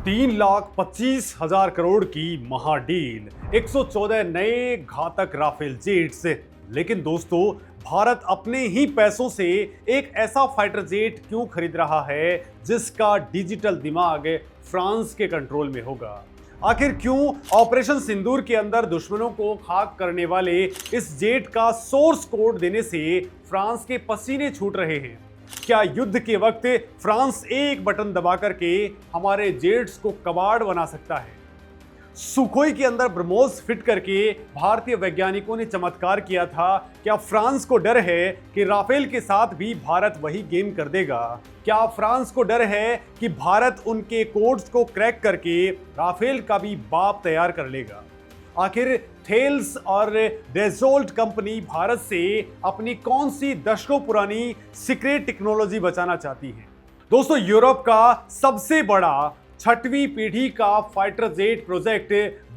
3,25,000 करोड़ की महाडील, 114 नए घातक राफेल जेट्स। लेकिन दोस्तों, भारत अपने ही पैसों से एक ऐसा फाइटर जेट क्यों खरीद रहा है जिसका डिजिटल दिमाग फ्रांस के कंट्रोल में होगा? आखिर क्यों ऑपरेशन सिंदूर के अंदर दुश्मनों को खाक करने वाले इस जेट का सोर्स कोड देने से फ्रांस के पसीने छूट रहे हैं? क्या युद्ध के वक्त फ्रांस एक बटन दबा करके हमारे जेट्स को कबाड़ बना सकता है? सुखोई के अंदर ब्रह्मोस फिट करके भारतीय वैज्ञानिकों ने चमत्कार किया था। क्या फ्रांस को डर है कि राफेल के साथ भी भारत वही गेम कर देगा? क्या फ्रांस को डर है कि भारत उनके कोड्स को क्रैक करके राफेल का भी बाप तैयार कर लेगा? आखिर थेल्स और डेजोल्ट कंपनी भारत से अपनी कौन सी दशकों पुरानी सीक्रेट टेक्नोलॉजी बचाना चाहती है? दोस्तों, यूरोप का सबसे बड़ा 6वीं पीढ़ी का फाइटर जेट प्रोजेक्ट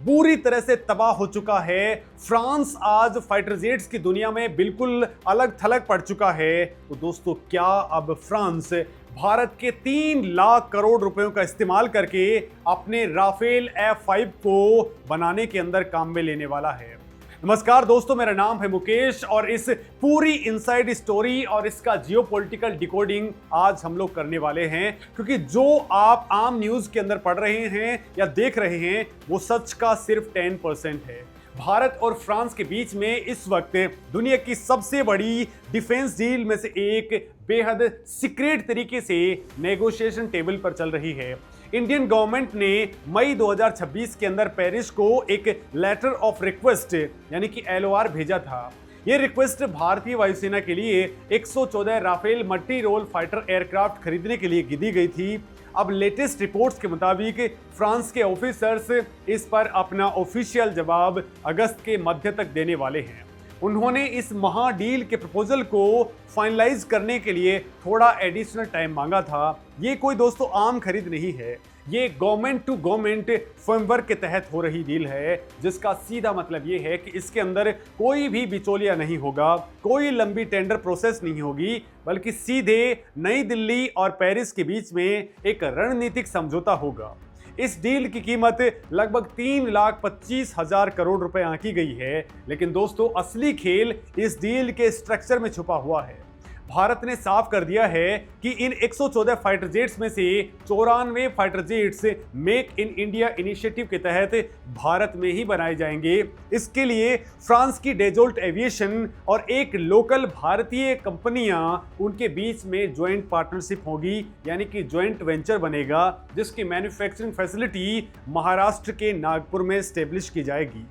बुरी तरह से तबाह हो चुका है। फ्रांस आज फाइटर जेट्स की दुनिया में बिल्कुल अलग थलग पड़ चुका है। तो दोस्तों, क्या अब फ्रांस भारत के 3 लाख करोड़ रुपयों का इस्तेमाल करके अपने राफेल F5 को बनाने के अंदर काम में लेने वाला है? नमस्कार दोस्तों, मेरा नाम है मुकेश और इस पूरी इनसाइड स्टोरी और इसका जियोपॉलिटिकल डिकोडिंग आज हम लोग करने वाले हैं, क्योंकि जो आप आम न्यूज के अंदर पढ़ रहे हैं या देख रहे हैं वो सच का सिर्फ 10% है। भारत और फ्रांस के बीच में इस वक्त दुनिया की सबसे बड़ी डिफेंस डील में से एक बेहद सीक्रेट तरीके से नेगोशिएशन टेबल पर चल रही है। इंडियन गवर्नमेंट ने मई 2026 के अंदर पेरिस को एक लेटर ऑफ रिक्वेस्ट यानी कि LOR भेजा था। यह रिक्वेस्ट भारतीय वायुसेना के लिए 114 Rafale multi role fighter aircraft खरीदने के लिए दी गई थी। अब लेटेस्ट रिपोर्ट्स के मुताबिक फ्रांस के ऑफिसर्स इस पर अपना ऑफिशियल जवाब अगस्त के मध्य तक देने वाले हैं। उन्होंने इस महा डील के प्रपोजल को फाइनलाइज करने के लिए थोड़ा एडिशनल टाइम मांगा था। ये कोई दोस्तों आम खरीद नहीं है, ये गवर्नमेंट टू गवर्नमेंट फ्रेमवर्क के तहत हो रही डील है, जिसका सीधा मतलब ये है कि इसके अंदर कोई भी बिचौलिया नहीं होगा, कोई लंबी टेंडर प्रोसेस नहीं होगी, बल्कि सीधे नई दिल्ली और पेरिस के बीच में एक रणनीतिक समझौता होगा। इस डील की कीमत लगभग 3,25,000 करोड़ रुपए आंकी गई है। लेकिन दोस्तों, असली खेल इस डील के स्ट्रक्चर में छुपा हुआ है। भारत ने साफ कर दिया है कि इन 114 फाइटर जेट्स में से 94 fighter jets make in India initiative के तहत भारत में ही बनाए जाएंगे। इसके लिए फ्रांस की डेजोल्ट एविएशन और एक लोकल भारतीय कंपनियां उनके बीच में ज्वाइंट पार्टनरशिप होगी, यानी कि ज्वाइंट वेंचर बनेगा, जिसकी मैन्युफैक्चरिंग फैसिलिटी महाराष्ट्र के नागपुर में स्टेब्लिश की जाएगी।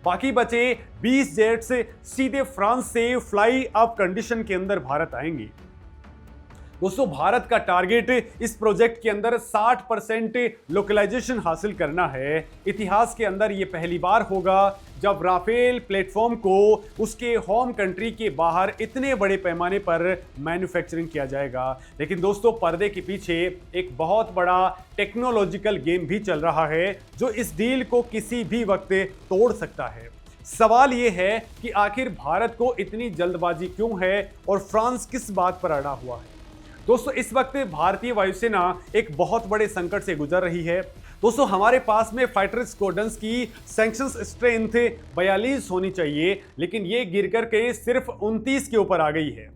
बाकी बचे 20 जेट्स सीधे फ्रांस से फ्लाई अप कंडीशन के अंदर भारत आएंगे। दोस्तों, भारत का टारगेट इस प्रोजेक्ट के अंदर 60% लोकलाइजेशन हासिल करना है। इतिहास के अंदर ये पहली बार होगा जब राफेल प्लेटफॉर्म को उसके होम कंट्री के बाहर इतने बड़े पैमाने पर मैन्युफैक्चरिंग किया जाएगा। लेकिन दोस्तों, पर्दे के पीछे एक बहुत बड़ा टेक्नोलॉजिकल गेम भी चल रहा है जो इस डील को किसी भी वक्त तोड़ सकता है। सवाल ये है कि आखिर भारत को इतनी जल्दबाजी क्यों है और फ्रांस किस बात पर अड़ा हुआ है? दोस्तों, इस वक्त भारतीय वायुसेना एक बहुत बड़े संकट से गुजर रही है। दोस्तों, हमारे पास में फाइटर स्क्वाड्रंस की सैंक्शंस स्ट्रेंथ 42 होनी चाहिए, लेकिन ये गिर कर के सिर्फ 29 के ऊपर आ गई है।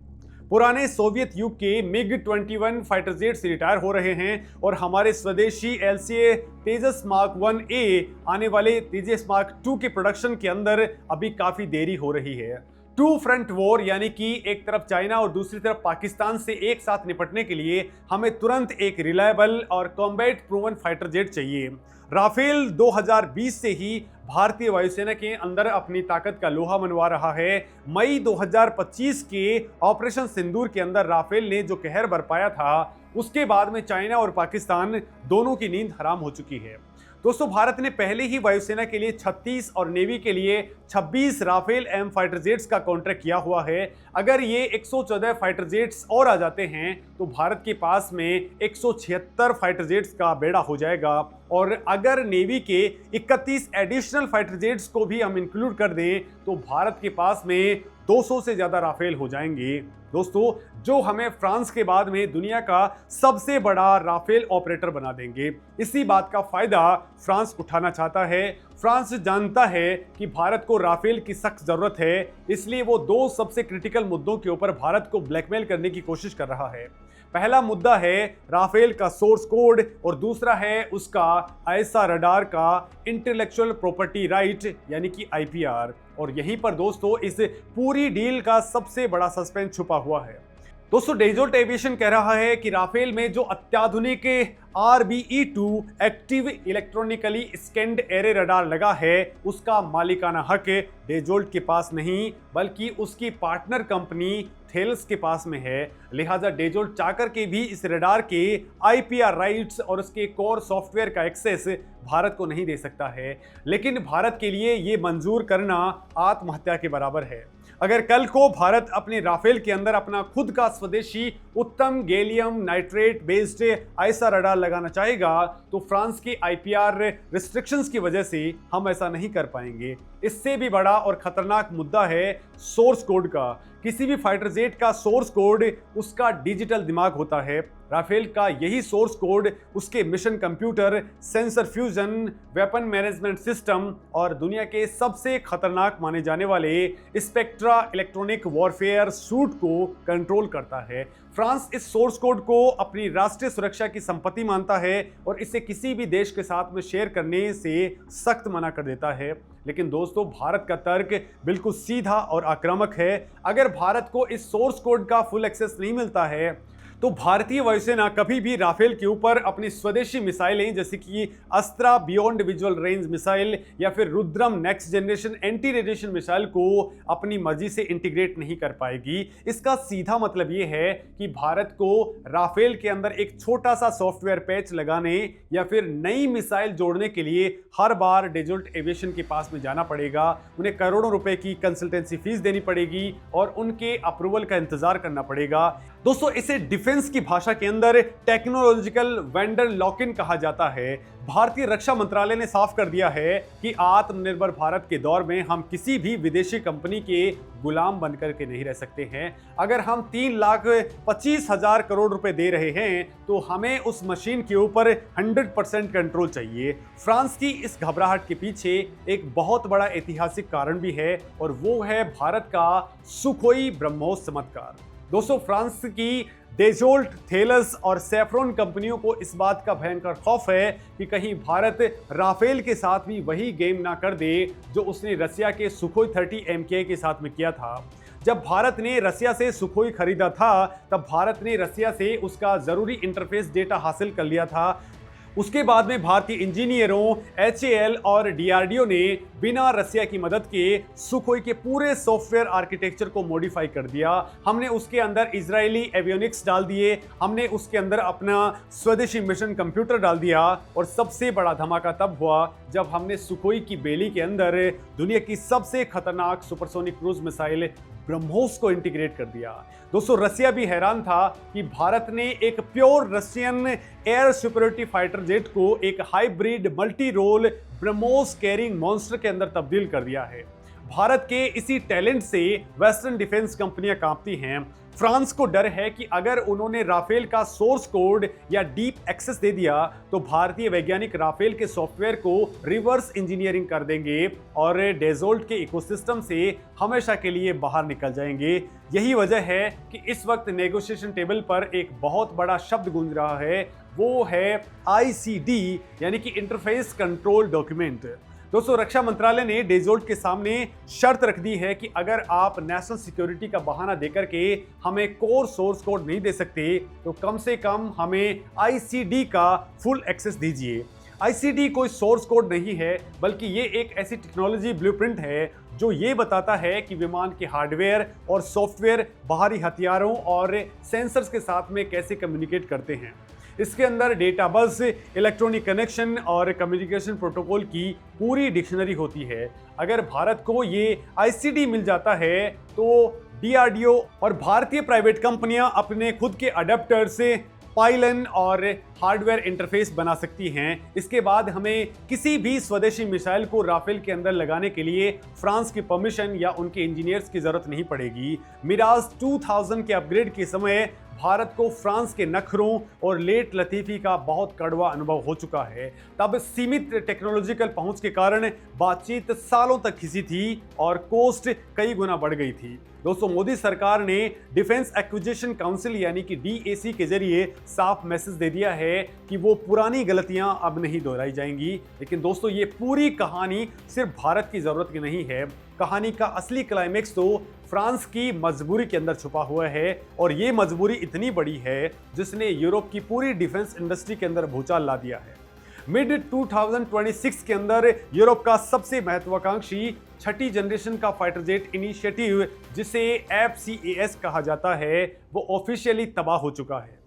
पुराने सोवियत युग के MiG-21 फाइटर जेट्स रिटायर हो रहे हैं और हमारे स्वदेशी LCA तेजस मार्क 1A आने वाले तेजस मार्क 2 के प्रोडक्शन के अंदर अभी काफी देरी हो रही है। टू फ्रंट वॉर यानी कि एक तरफ चाइना और दूसरी तरफ पाकिस्तान से एक साथ निपटने के लिए हमें तुरंत एक रिलायबल और कॉम्बैट प्रूवन फाइटर जेट चाहिए। राफेल 2020 से ही भारतीय वायुसेना के अंदर अपनी ताकत का लोहा मनवा रहा है। मई 2025 के ऑपरेशन सिंदूर के अंदर राफेल ने जो कहर बरपाया था, उसके बाद में चाइना और पाकिस्तान दोनों की नींद हराम हो चुकी है। दोस्तों भारत ने पहले ही वायुसेना के लिए 36 और नेवी के लिए 26 राफेल एम फाइटर जेट्स का कॉन्ट्रैक्ट किया हुआ है। अगर ये 114 फाइटर जेट्स और आ जाते हैं तो भारत के पास में 176 फाइटर जेट्स का बेड़ा हो जाएगा। और अगर नेवी के 31 एडिशनल फाइटर जेट्स को भी हम इंक्लूड कर दें तो भारत के पास में 200 से ज्यादा राफेल हो जाएंगे। दोस्तों जो हमें फ्रांस के बाद में दुनिया का सबसे बड़ा राफेल ऑपरेटर बना देंगे। इसी बात का फायदा फ्रांस उठाना चाहता है। फ्रांस जानता है कि भारत को राफेल की सख्त जरूरत है, इसलिए वो दो सबसे क्रिटिकल मुद्दों के ऊपर भारत को ब्लैकमेल करने की कोशिश कर रहा है। पहला मुद्दा है राफेल का सोर्स कोड और दूसरा है उसका आईएसआर रडार का इंटेलेक्चुअल प्रॉपर्टी राइट यानी कि आईपीआर। और यहीं पर दोस्तों इस पूरी डील का सबसे बड़ा सस्पेंस छुपा हुआ है। दोस्तों डेजोल्ट एविएशन कह रहा है कि राफेल में जो अत्याधुनिक RBE-2 active electronically scanned array radar लगा है उसका मालिकाना हक डेजोल्ट के पास नहीं बल्कि उसकी पार्टनर कंपनी थेल्स के पास में है। लिहाजा डेजोल्ट चाहकर के भी इस रडार के आईपीआर राइट्स और उसके कोर सॉफ्टवेयर का एक्सेस भारत को नहीं दे सकता है। लेकिन भारत के लिए ये मंजूर करना आत्महत्या के बराबर है। अगर कल को भारत अपने राफेल के अंदर अपना खुद का स्वदेशी उत्तम gallium nitrate based ISR radar लगाना चाहेगा तो फ्रांस की आईपीआर रिस्ट्रिक्शंस की वजह से हम ऐसा नहीं कर पाएंगे। इससे भी बड़ा और खतरनाक मुद्दा है सोर्स कोड का। किसी भी फाइटर जेट का सोर्स कोड उसका डिजिटल दिमाग होता है। राफेल का यही सोर्स कोड उसके mission computer, sensor fusion, weapon management system और दुनिया के सबसे खतरनाक माने जाने वाले स्पेक्ट्रा इलेक्ट्रॉनिक वॉरफेयर सूट को कंट्रोल करता है। फ्रांस इस सोर्स कोड को अपनी राष्ट्रीय सुरक्षा की संपत्ति मानता है और इसे किसी भी देश के साथ में शेयर करने से सख्त मना कर देता है। लेकिन दोस्तों भारत का तर्क बिल्कुल सीधा और आक्रामक है। अगर भारत को इस सोर्स कोड का फुल एक्सेस नहीं मिलता है तो भारतीय वायुसेना कभी भी राफेल के ऊपर अपनी स्वदेशी मिसाइलें जैसे कि अस्त्रा बियॉन्ड विजुअल रेंज मिसाइल या फिर Rudram next generation anti radiation missile को अपनी मर्जी से इंटीग्रेट नहीं कर पाएगी। इसका सीधा मतलब ये है कि भारत को राफेल के अंदर एक छोटा सा सॉफ्टवेयर पैच लगाने या फिर नई मिसाइल जोड़ने के लिए हर बार डेजोल्ट एविएशन के पास में जाना पड़ेगा। उन्हें करोड़ों रुपए की कंसल्टेंसी फीस देनी पड़ेगी और उनके अप्रूवल का इंतजार करना पड़ेगा। दोस्तों इसे डिफेंस की भाषा के अंदर टेक्नोलॉजिकल वेंडर लॉक इन कहा जाता है। भारतीय रक्षा मंत्रालय ने साफ कर दिया है कि आत्मनिर्भर भारत के दौर में हम किसी भी विदेशी कंपनी के गुलाम बनकर के नहीं रह सकते हैं। अगर हम 3,25,000 करोड़ रुपए दे रहे हैं तो हमें उस मशीन के ऊपर 100% कंट्रोल चाहिए। फ्रांस की इस घबराहट के पीछे एक बहुत बड़ा ऐतिहासिक कारण भी है और वो है भारत का सुखोई ब्रह्मोस चमत्कार। दोस्तों फ्रांस की डेजोल्ट, थेलस और सैफ्रॉन कंपनियों को इस बात का भयंकर खौफ है कि कहीं भारत राफेल के साथ भी वही गेम ना कर दे जो उसने रसिया के सुखोई 30 MKI के साथ में किया था। जब भारत ने रसिया से सुखोई खरीदा था तब भारत ने रसिया से उसका जरूरी इंटरफेस डेटा हासिल कर लिया था। उसके बाद में भारतीय इंजीनियरों HAL और DRDO ने बिना रसिया की मदद के सुखोई के पूरे सॉफ्टवेयर आर्किटेक्चर को मॉडिफाई कर दिया। हमने उसके अंदर इजरायली एवियोनिक्स डाल दिए, हमने उसके अंदर अपना स्वदेशी मिशन कंप्यूटर डाल दिया और सबसे बड़ा धमाका तब हुआ जब हमने सुखोई की बेली के अंदर दुनिया की सबसे खतरनाक सुपरसोनिक क्रूज मिसाइल ब्रह्मोस को इंटीग्रेट कर दिया। दोस्तों रसिया भी हैरान था कि भारत ने एक pure Russian air superiority fighter jet को एक hybrid multi role BrahMos carrying monster के अंदर तब्दील कर दिया है। भारत के इसी टैलेंट से वेस्टर्न डिफेंस कंपनियां कांपती हैं। फ्रांस को डर है कि अगर उन्होंने राफेल का सोर्स कोड या डीप एक्सेस दे दिया तो भारतीय वैज्ञानिक राफेल के सॉफ्टवेयर को रिवर्स इंजीनियरिंग कर देंगे और डेजोल्ट के इकोसिस्टम से हमेशा के लिए बाहर निकल जाएंगे। यही वजह है कि इस वक्त नेगोशिएशन टेबल पर एक बहुत बड़ा शब्द गूंज रहा है, वो है ICD यानी कि इंटरफेस कंट्रोल डॉक्यूमेंट। दोस्तों रक्षा मंत्रालय ने डेजोल्ट के सामने शर्त रख दी है कि अगर आप नेशनल सिक्योरिटी का बहाना देकर के हमें कोर सोर्स कोड नहीं दे सकते तो कम से कम हमें ICD का फुल एक्सेस दीजिए। ICD कोई सोर्स कोड नहीं है बल्कि ये एक ऐसी टेक्नोलॉजी ब्लूप्रिंट है जो ये बताता है कि विमान के हार्डवेयर और सॉफ्टवेयर बाहरी हथियारों और सेंसर्स के साथ में कैसे कम्युनिकेट करते हैं। इसके अंदर डेटा बस, इलेक्ट्रॉनिक कनेक्शन और कम्युनिकेशन प्रोटोकॉल की पूरी डिक्शनरी होती है। अगर भारत को ये आईसीडी मिल जाता है तो डीआरडीओ और भारतीय प्राइवेट कंपनियां अपने खुद के अडेप्टर से पाइलन और हार्डवेयर इंटरफेस बना सकती हैं। इसके बाद हमें किसी भी स्वदेशी मिसाइल को राफेल के अंदर लगाने के लिए फ्रांस की परमिशन या उनके इंजीनियर्स की जरूरत नहीं पड़ेगी। मिराज 2000 के अपग्रेड के समय भारत को फ्रांस के नखरों और लेट लतीफी का बहुत कड़वा अनुभव हो चुका है। तब सीमित टेक्नोलॉजिकल पहुंच के कारण बातचीत सालों तक खिंची थी और कॉस्ट कई गुना बढ़ गई थी। दोस्तों, मोदी सरकार ने डिफेंस एक्विजिशन काउंसिल यानी कि डीएसी के जरिए साफ मैसेज दे दिया है कि वो पुरानी गलतियां अब नहीं दोहराई जाएंगी। लेकिन दोस्तों, ये पूरी कहानी सिर्फ भारत की जरूरत की नहीं है। कहानी का असली क्लाइमेक्स तो फ्रांस की मजबूरी के अंदर छुपा हुआ है, और ये मजबूरी इतनी बड़ी है जिसने यूरोप की पूरी डिफेंस इंडस्ट्री के अंदर भूचाल ला दिया है। मिड 2026 के अंदर यूरोप का सबसे महत्वाकांक्षी छठी जनरेशन का फाइटर जेट इनिशिएटिव, जिसे FCAS कहा जाता है, वो ऑफिशियली तबाह हो चुका है।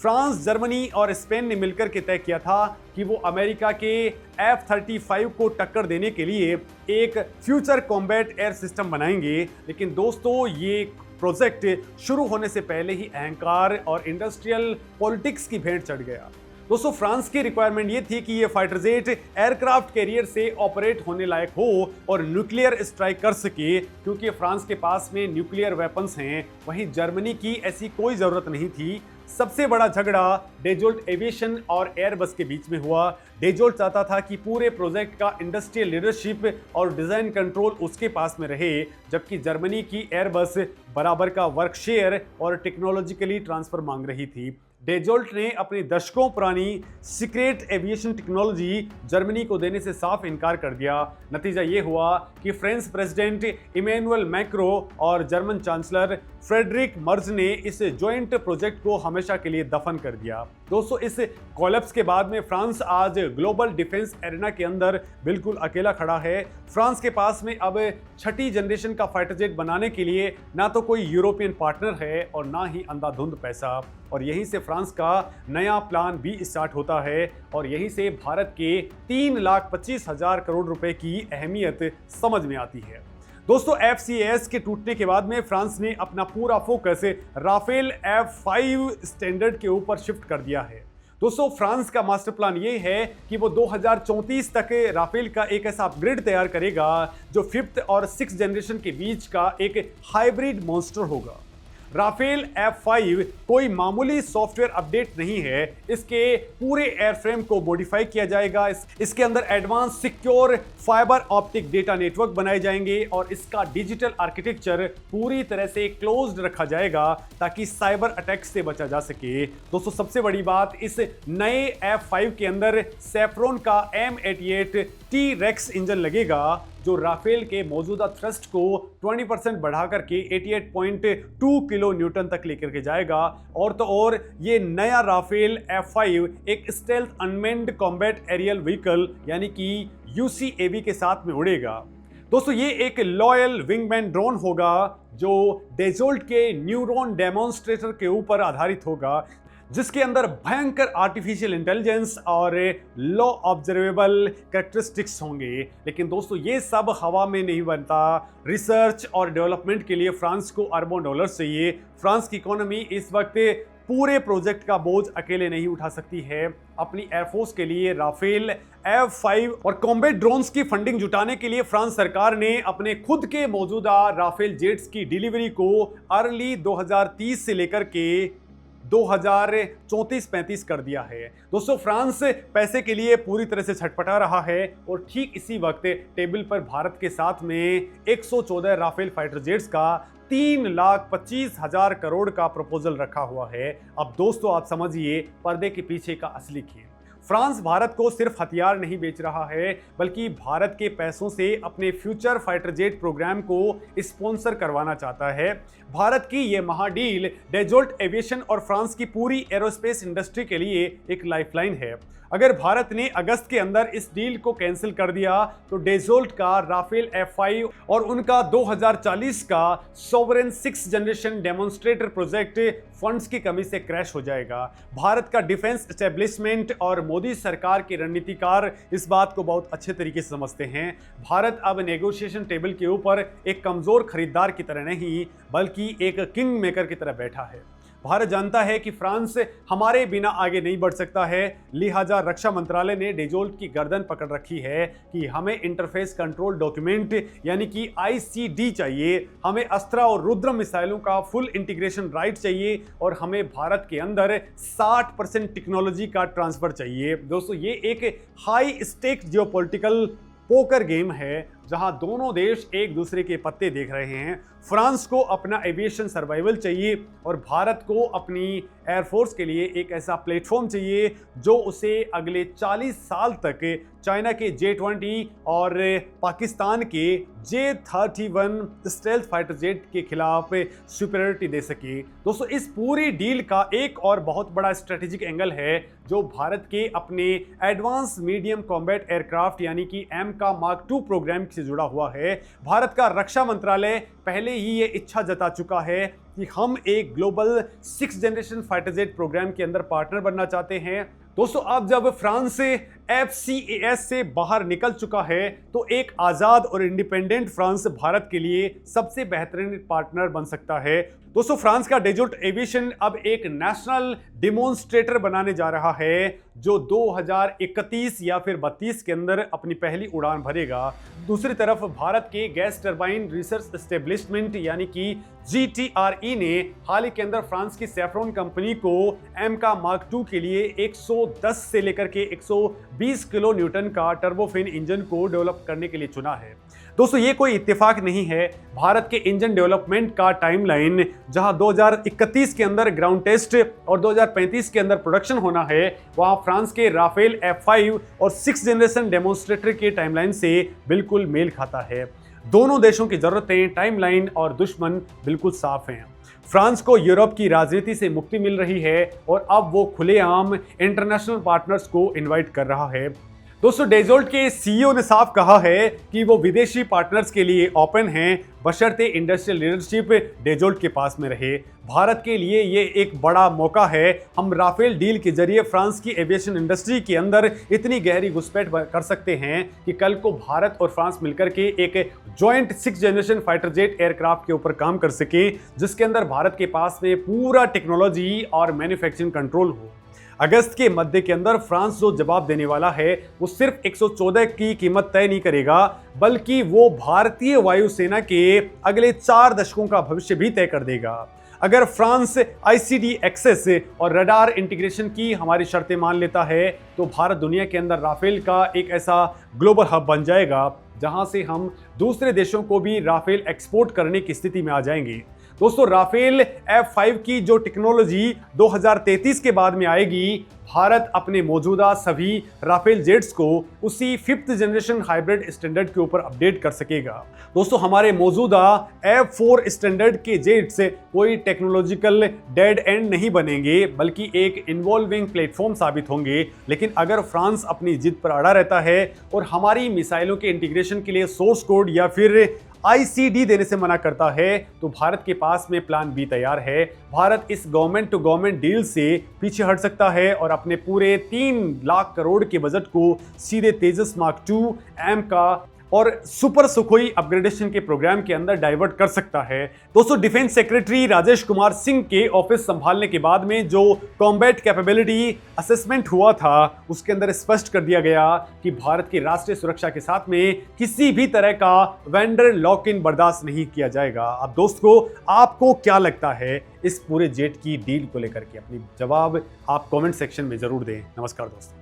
फ्रांस, जर्मनी और स्पेन ने मिलकर के तय किया था कि वो अमेरिका के F-35 को टक्कर देने के लिए एक फ्यूचर कॉम्बैट एयर सिस्टम बनाएंगे। लेकिन दोस्तों, ये प्रोजेक्ट शुरू होने से पहले ही अहंकार और इंडस्ट्रियल पॉलिटिक्स की भेंट चढ़ गया। दोस्तों, फ्रांस की रिक्वायरमेंट ये थी कि ये फाइटर जेट एयरक्राफ्ट कैरियर से ऑपरेट होने लायक हो और न्यूक्लियर स्ट्राइक कर सके, क्योंकि फ्रांस के पास में न्यूक्लियर वेपन्स हैं। वहीं जर्मनी की ऐसी कोई जरूरत नहीं थी। सबसे बड़ा झगड़ा डेजोल्ट एविएशन और एयरबस के बीच में हुआ। डेजोल्ट चाहता था कि पूरे प्रोजेक्ट का इंडस्ट्रियल लीडरशिप और डिजाइन कंट्रोल उसके पास में रहे, जबकि जर्मनी की एयरबस बराबर का वर्क शेयर और टेक्नोलॉजिकली ट्रांसफर मांग रही थी। डेजोल्ट ने अपनी दशकों पुरानी सीक्रेट एविएशन टेक्नोलॉजी जर्मनी को देने से साफ इनकार कर दिया। नतीजा ये हुआ कि फ्रेंच प्रेसिडेंट इमैनुअल मैक्रो और जर्मन चांसलर फ्रेडरिक मर्ज ने इस जॉइंट प्रोजेक्ट को हमेशा के लिए दफन कर दिया। दोस्तों, इस कोलैप्स के बाद में फ्रांस आज ग्लोबल डिफेंस एरिना के अंदर बिल्कुल अकेला खड़ा है। फ्रांस के पास में अब छठी जनरेशन का फाइटर जेट बनाने के लिए ना तो कोई यूरोपियन पार्टनर है और ना ही अंधाधुंध पैसा। और यहीं से फ्रांस का नया प्लान भी स्टार्ट होता है, और यहीं से भारत के 3,25,000 करोड़ रुपए की अहमियत समझ में आती है। दोस्तों, FCAS के टूटने के बाद में फ्रांस ने अपना पूरा फोकस राफेल F5 स्टैंडर्ड के ऊपर शिफ्ट कर दिया है। दोस्तों, फ्रांस का मास्टर प्लान ये है कि वो 2034 तक राफेल का एक ऐसा अपग्रेड तैयार करेगा जो 5th और 6th जनरेशन के बीच का एक हाइब्रिड मॉन्स्टर होगा। राफेल F5 कोई मामूली सॉफ्टवेयर अपडेट नहीं है। इसके पूरे एयरफ्रेम को मॉडिफाई किया जाएगा। इसके अंदर advance secure fibre optic data network बनाए जाएंगे और इसका डिजिटल आर्किटेक्चर पूरी तरह से क्लोज्ड रखा जाएगा ताकि साइबर अटैक से बचा जा सके। दोस्तों, सबसे बड़ी बात, इस नए F5 के अंदर सेफ्रॉन का M88 T-Rex इंजन लगेगा जो राफेल के मौजूदा थ्रस्ट को 20% बढ़ा करके 88.2 किलो न्यूटन तक लेकर के जाएगा। और तो और ये नया राफेल F5 एक stealth unmanned combat aerial vehicle यानी कि UCAV के साथ में उड़ेगा। दोस्तों, ये एक लॉयल विंगमैन ड्रोन होगा जो डेजोल्ट के न्यूरॉन डेमोन्स्ट्रेटर के ऊपर आधारित होगा, जिसके अंदर भयंकर आर्टिफिशियल इंटेलिजेंस और लो ऑब्जर्वेबल कैरेक्टरिस्टिक्स होंगे। लेकिन दोस्तों, ये सब हवा में नहीं बनता। रिसर्च और डेवलपमेंट के लिए फ्रांस को अरबों डॉलर चाहिए। फ्रांस की इकोनॉमी इस वक्त पूरे प्रोजेक्ट का बोझ अकेले नहीं उठा सकती है। अपनी एयरफोर्स के लिए राफेल F5 और कॉम्बैट ड्रोन्स की फंडिंग जुटाने के लिए फ्रांस सरकार ने अपने खुद के मौजूदा राफेल जेट्स की डिलीवरी को अर्ली 2030 से लेकर के 2034-35 कर दिया है। दोस्तों, फ्रांस पैसे के लिए पूरी तरह से छटपटा रहा है और ठीक इसी वक्त टेबल पर भारत के साथ में 114 राफेल फाइटर जेट्स का 3,25,000 करोड़ का प्रपोजल रखा हुआ है। अब दोस्तों, आप समझिए पर्दे के पीछे का असली खेल। फ्रांस भारत को सिर्फ हथियार नहीं बेच रहा है, बल्कि भारत के पैसों से अपने फ्यूचर फाइटर जेट प्रोग्राम को स्पॉन्सर करवाना चाहता है। भारत की यह महाडील डेजोल्ट एविएशन और फ्रांस की पूरी एरोस्पेस इंडस्ट्री के लिए एक लाइफलाइन है। अगर भारत ने अगस्त के अंदर इस डील को कैंसिल कर दिया तो डेजोल्ट का राफेल F5 और उनका 2040 का sovereign 6th generation demonstrator project funds की कमी से क्रैश हो जाएगा। भारत का डिफेंस एस्टेब्लिशमेंट और मोदी सरकार के रणनीतिकार इस बात को बहुत अच्छे तरीके से समझते हैं। भारत अब नेगोशिएशन टेबल के ऊपर एक कमजोर खरीदार की तरह नहीं बल्कि एक किंग मेकर की तरह बैठा है। भारत जानता है कि फ्रांस हमारे बिना आगे नहीं बढ़ सकता है, लिहाजा रक्षा मंत्रालय ने डेजोल्ट की गर्दन पकड़ रखी है कि हमें इंटरफेस कंट्रोल डॉक्यूमेंट यानी कि ICD चाहिए, हमें अस्त्रा और रुद्र मिसाइलों का फुल इंटीग्रेशन राइट चाहिए और हमें भारत के अंदर 60% टेक्नोलॉजी का ट्रांसफर चाहिए। दोस्तों, ये एक high stake geopolitical poker game है जहां दोनों देश एक दूसरे के पत्ते देख रहे हैं। फ्रांस को अपना एविएशन सर्वाइवल चाहिए और भारत को अपनी एयरफोर्स के लिए एक ऐसा प्लेटफॉर्म चाहिए जो उसे अगले 40 साल तक चाइना के J-20 और पाकिस्तान के J-31 स्टेल्थ फाइटर जेट के खिलाफ सुपीरियरिटी दे सके। दोस्तों, इस पूरी डील का एक और बहुत बड़ा स्ट्रेटेजिक एंगल है जो भारत के अपने एडवांस मीडियम कॉम्बैट एयरक्राफ्ट यानी कि AMCA Mark II प्रोग्राम से जुड़ा हुआ है। भारत का रक्षा मंत्रालय पहले ही ये इच्छा जता चुका है कि हम एक global 6th generation fighter jet program के अंदर पार्टनर बनना चाहते हैं। दोस्तों, अब जब फ्रांस FCAS से बाहर निकल चुका है तो एक आज़ाद और इंडिपेंडेंट फ्रांस भारत के लिए सबसे बेहतरीन पार्टनर बन सकता है। दोस्तों, फ्रांस का डेजोल्ट एविएशन अब एक नेशनल डिमोन्स्ट्रेटर बनाने जा रहा है जो 2031 या फिर 32 के अंदर अपनी पहली उड़ान भरेगा। दूसरी तरफ भारत के गैस टरबाइन रिसर्च एस्टेब्लिशमेंट यानी कि GTRE ने हाल ही के अंदर फ्रांस की सैफ्रॉन कंपनी को AMCA Mark II के लिए 110 से लेकर के 120 किलो न्यूटन का टर्बोफिन इंजन को डेवलप करने के लिए चुना है। दोस्तों, ये कोई इत्तेफाक नहीं है। भारत के इंजन डेवलपमेंट का टाइमलाइन जहां 2031 के अंदर ग्राउंड टेस्ट और 2035 के अंदर प्रोडक्शन होना है, वहां फ्रांस के राफेल F5 और 6th जनरेशन डेमोन्स्ट्रेटर के टाइमलाइन से बिल्कुल मेल खाता है। दोनों देशों की जरूरतें, टाइमलाइन और दुश्मन बिल्कुल साफ हैं। फ्रांस को यूरोप की राजनीति से मुक्ति मिल रही है और अब वो खुलेआम इंटरनेशनल पार्टनर्स को इनवाइट कर रहा है। दोस्तों, डेजोल्ट के CEO ने साफ कहा है कि वो विदेशी पार्टनर्स के लिए ओपन हैं बशर्ते इंडस्ट्रियल लीडरशिप डेजोल्ट के पास में रहे। भारत के लिए ये एक बड़ा मौका है। हम राफेल डील के जरिए फ्रांस की एविएशन इंडस्ट्री के अंदर इतनी गहरी घुसपैठ कर सकते हैं कि कल को भारत और फ्रांस मिलकर के एक joint 6th generation fighter jet aircraft के ऊपर काम कर सके जिसके अंदर भारत के पास में पूरा टेक्नोलॉजी और मैन्युफैक्चरिंग कंट्रोल हो। अगस्त के मध्य के अंदर फ्रांस जो जवाब देने वाला है वो सिर्फ 114 की कीमत तय नहीं करेगा बल्कि वो भारतीय वायुसेना के अगले 4 दशकों का भविष्य भी तय कर देगा। अगर फ्रांस ICD एक्सेस और रडार इंटीग्रेशन की हमारी शर्तें मान लेता है तो भारत दुनिया के अंदर राफेल का एक ऐसा ग्लोबल हब बन जाएगा जहां से हम दूसरे देशों को भी राफेल एक्सपोर्ट करने की स्थिति में आ जाएंगे। दोस्तों, राफेल F5 की जो टेक्नोलॉजी 2033 के बाद में आएगी, भारत अपने मौजूदा सभी राफेल जेट्स को उसी 5th जनरेशन हाइब्रिड स्टैंडर्ड के ऊपर अपडेट कर सकेगा। दोस्तों, हमारे मौजूदा F4 स्टैंडर्ड के जेट्स कोई टेक्नोलॉजिकल डेड एंड नहीं बनेंगे बल्कि एक इन्वॉल्विंग प्लेटफॉर्म साबित होंगे। लेकिन अगर फ्रांस अपनी जिद पर अड़ा रहता है और हमारी मिसाइलों के इंटीग्रेशन के लिए सोर्स कोड या फिर ICD देने से मना करता है तो भारत के पास में प्लान B तैयार है। भारत इस गवर्नमेंट टू गवर्नमेंट डील से पीछे हट सकता है और अपने पूरे 3 लाख करोड़ के बजट को सीधे तेजस Mark II, AMCA और सुपर सुखोई अपग्रेडेशन के प्रोग्राम के अंदर डाइवर्ट कर सकता है। दोस्तों, डिफेंस सेक्रेटरी राजेश कुमार सिंह के ऑफिस संभालने के बाद में जो कॉम्बैट कैपेबिलिटी असेसमेंट हुआ था उसके अंदर स्पष्ट कर दिया गया कि भारत की राष्ट्रीय सुरक्षा के साथ में किसी भी तरह का वेंडर लॉक इन बर्दाश्त नहीं किया जाएगा। अब दोस्तों, आपको क्या लगता है इस पूरे जेट की डील को लेकर के? अपनी जवाब आप कमेंट सेक्शन में जरूर दें। नमस्कार दोस्तों।